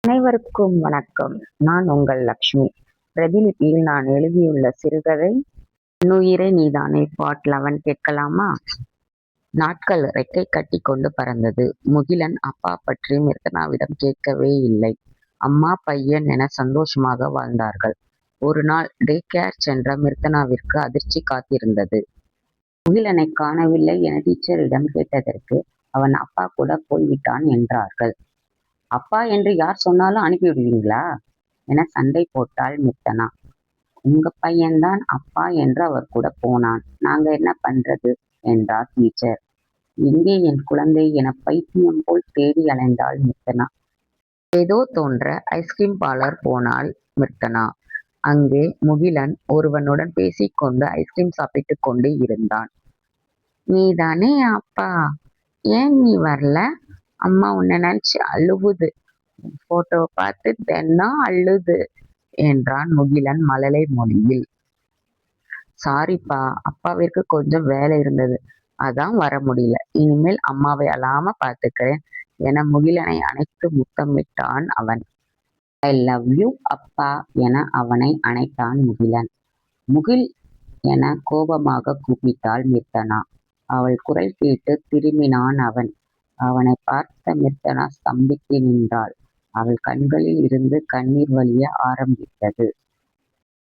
அனைவருக்கும் வணக்கம். நான் உங்கள் லக்ஷ்மி. பிரதிலிபியில் நான் எழுதியுள்ள சிறுகதை "என்னுயிரே நீதானே" பார்ட் 11 கேட்கலாமா? நாட்கள் ரெக்கை கட்டி கொண்டு பறந்தது. முகிலன் அப்பா பற்றி மிர்தனாவிடம் கேட்கவே இல்லை. அம்மா பையன் என சந்தோஷமாக வாழ்ந்தார்கள். ஒரு நாள் டே கேர் சென்ற மிர்தனாவிற்கு அதிர்ச்சி காத்திருந்தது. முகிலனை காணவில்லை என டீச்சரிடம் கேட்டதற்கு அவன் அப்பா கூட போய்விட்டான் என்றார்கள். அப்பா என்று யார் சொன்னாலும் அனுப்பிவிடுவீங்களா என சண்டை போட்டாள் மிர்தனா. உங்க பையன்தான் அப்பா என்று அவர் கூட போனான், நாங்க என்ன பண்றது என்றார் டீச்சர். எங்கே என் குழந்தை என பைத்தியம் போல் தேடி அலைந்தாள் மிர்தனா. ஏதோ தோன்ற ஐஸ்கிரீம் பார்லர் போனாள் மிர்தனா. அங்கே முகிலன் ஒருவனுடன் பேசிக்கொண்டு ஐஸ்கிரீம் சாப்பிட்டுக் கொண்டு இருந்தான். நீதானே அப்பா, ஏன் நீ வரல? அம்மா உன்னை நினைச்சு அழுவுது, போட்டோ பார்த்து தினம் அழுது என்றான் முகிலன் மழலை மொழியில். சாரிப்பா, அப்பாவிற்கு கொஞ்சம் வேலை இருந்தது, அதான் வர முடியல. இனிமேல் அம்மாவை அழாம பார்த்துக்கிறேன் என முகிலனை அணைத்து முத்தமிட்டான் அவன். ஐ லவ் யூ அப்பா என அவனை அணைத்தான் முகிலன். முகில் என கோபமாக கூப்பிட்டாள் மிர்தனா. அவள் குரல் கேட்டு திரும்பினான் அவன். அவனை பார்த்த மிர்தனா ஸ்தம்பித்து நின்றாள். அவள் கண்களில் இருந்து கண்ணீர் வழிய ஆரம்பித்தது.